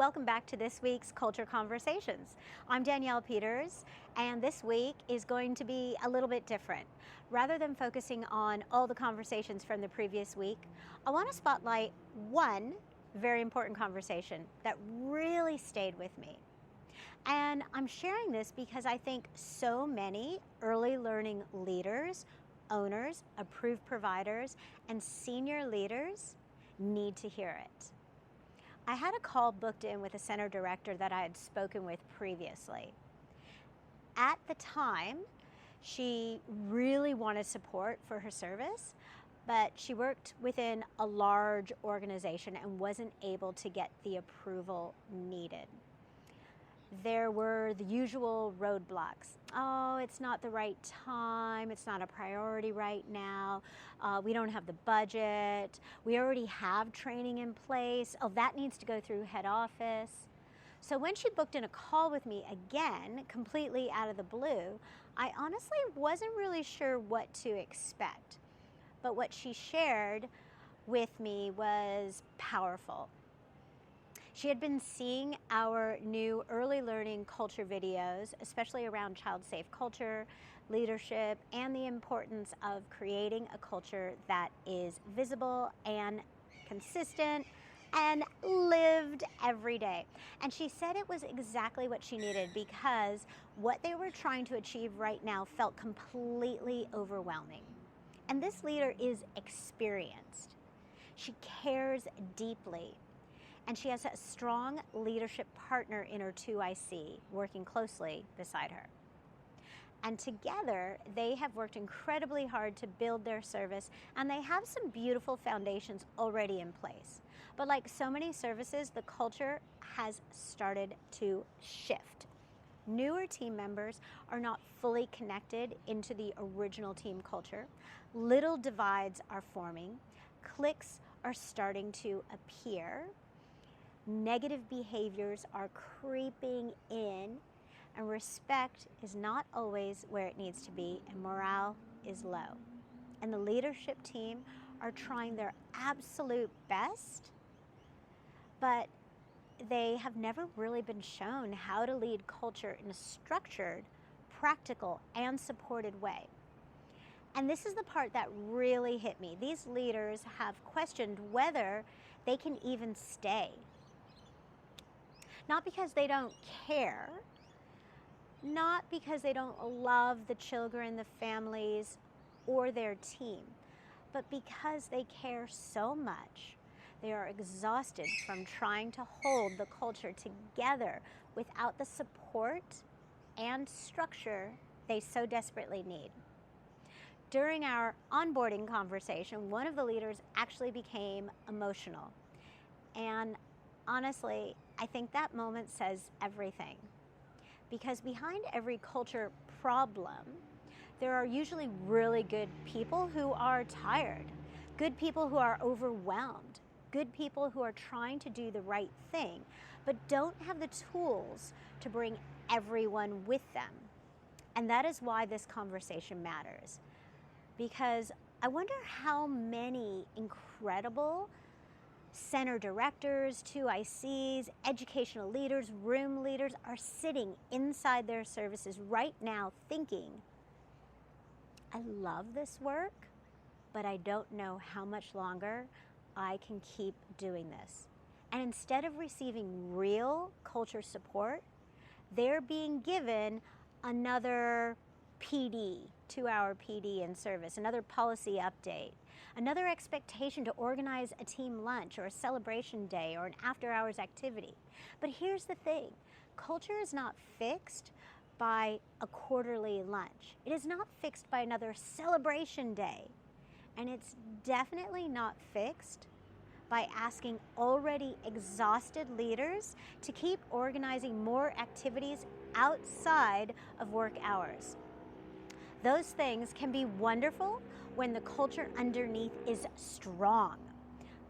welcome back to this week's Culture Conversations. I'm Danielle Peters, and this week is going to be a little bit different. Rather than focusing on all the conversations from the previous week, I want to spotlight one very important conversation that really stayed with me. And I'm sharing this because I think so many early learning leaders, owners, approved providers, and senior leaders need to hear it. I had a call booked in with a center director that I had spoken with previously. At the time, she really wanted support for her service, but she worked within a large organization and wasn't able to get the approval needed. There were the usual roadblocks. Oh, it's not the right time. It's not a priority right now. We don't have the budget. We already have training in place. Oh, that needs to go through head office. So when she booked in a call with me again, completely out of the blue, I honestly wasn't really sure what to expect. But what she shared with me was powerful. She had been seeing our new early learning culture videos, especially around child-safe culture, leadership, and the importance of creating a culture that is visible and consistent and lived every day. And she said it was exactly what she needed because what they were trying to achieve right now felt completely overwhelming. And this leader is experienced. She cares deeply. And she has a strong leadership partner in her 2IC working closely beside her. And together, they have worked incredibly hard to build their service, and they have some beautiful foundations already in place. But like so many services, the culture has started to shift. Newer team members are not fully connected into the original team culture. Little divides are forming. Cliques are starting to appear. Negative behaviors are creeping in, and respect is not always where it needs to be, and morale is low. And the leadership team are trying their absolute best, but they have never really been shown how to lead culture in a structured, practical, and supported way. And this is the part that really hit me. These leaders have questioned whether they can even stay. Not because they don't care, not because they don't love the children, the families, or their team, but because they care so much. They are exhausted from trying to hold the culture together without the support and structure they so desperately need. During our onboarding conversation, one of the leaders actually became emotional. And honestly, I think that moment says everything. Because behind every culture problem, there are usually really good people who are tired, good people who are overwhelmed, good people who are trying to do the right thing, but don't have the tools to bring everyone with them. And that is why this conversation matters. Because I wonder how many incredible center directors, 2ICs, educational leaders, room leaders are sitting inside their services right now thinking, I love this work, but I don't know how much longer I can keep doing this. And instead of receiving real culture support, they're being given another PD, 2-hour PD in service, another policy update, another expectation to organize a team lunch or a celebration day or an after-hours activity. But here's the thing, culture is not fixed by a quarterly lunch. It is not fixed by another celebration day. And it's definitely not fixed by asking already exhausted leaders to keep organizing more activities outside of work hours. Those things can be wonderful when the culture underneath is strong.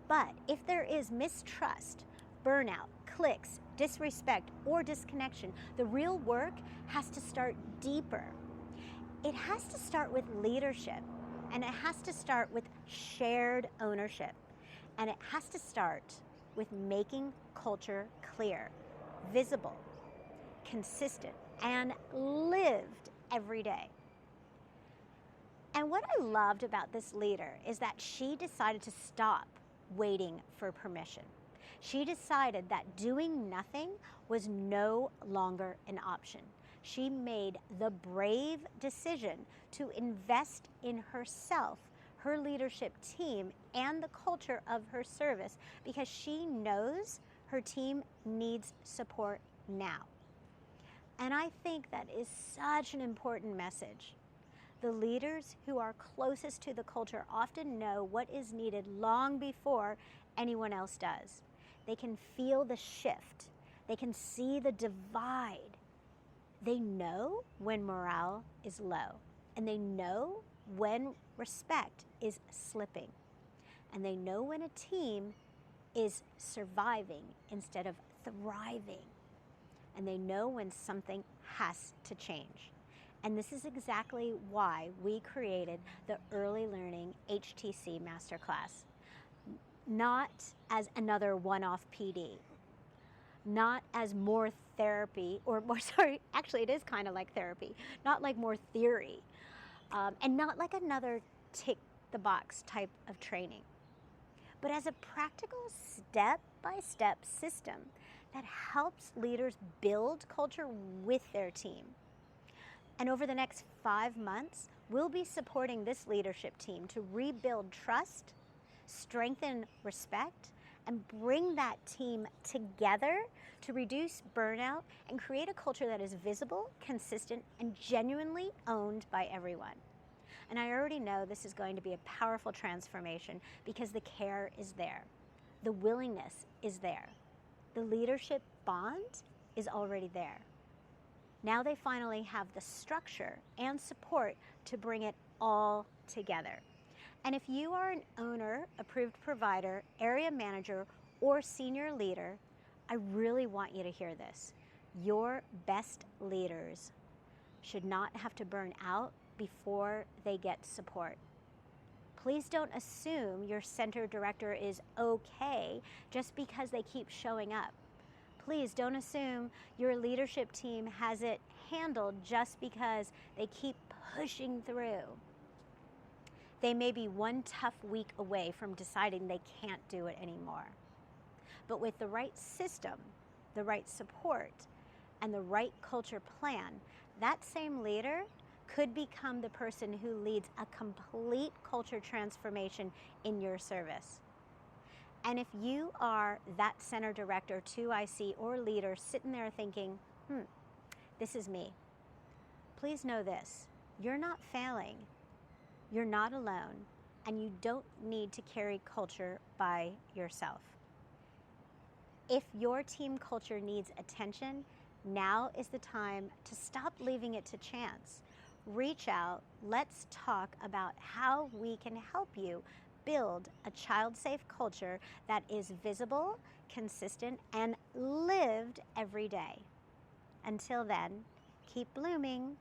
But if there is mistrust, burnout, cliques, disrespect, or disconnection, the real work has to start deeper. It has to start with leadership, and it has to start with shared ownership, and it has to start with making culture clear, visible, consistent, and lived every day. And what I loved about this leader is that she decided to stop waiting for permission. She decided that doing nothing was no longer an option. She made the brave decision to invest in herself, her leadership team, and the culture of her service because she knows her team needs support now. And I think that is such an important message. The leaders who are closest to the culture often know what is needed long before anyone else does. They can feel the shift. They can see the divide. They know when morale is low, and they know when respect is slipping, and they know when a team is surviving instead of thriving, and they know when something has to change. And this is exactly why we created the Early Learning HTC Masterclass. Not as another one-off PD, not as more therapy, or more, sorry, actually it is kind of like therapy, not like more theory, and not like another tick-the-box type of training, but as a practical step-by-step system that helps leaders build culture with their team. And over the next 5 months, we'll be supporting this leadership team to rebuild trust, strengthen respect, and bring that team together to reduce burnout and create a culture that is visible, consistent, and genuinely owned by everyone. And I already know this is going to be a powerful transformation because the care is there. The willingness is there. The leadership bond is already there. Now they finally have the structure and support to bring it all together. And if you are an owner, approved provider, area manager, or senior leader, I really want you to hear this. Your best leaders should not have to burn out before they get support. Please don't assume your center director is okay just because they keep showing up. Please don't assume your leadership team has it handled just because they keep pushing through. They may be one tough week away from deciding they can't do it anymore. But with the right system, the right support, and the right culture plan, that same leader could become the person who leads a complete culture transformation in your service. And if you are that center director, 2IC, or leader sitting there thinking, this is me, please know this: you're not failing, you're not alone, and you don't need to carry culture by yourself. If your team culture needs attention, now is the time to stop leaving it to chance. Reach out, let's talk about how we can help you build a child-safe culture that is visible, consistent, and lived every day. Until then, keep blooming.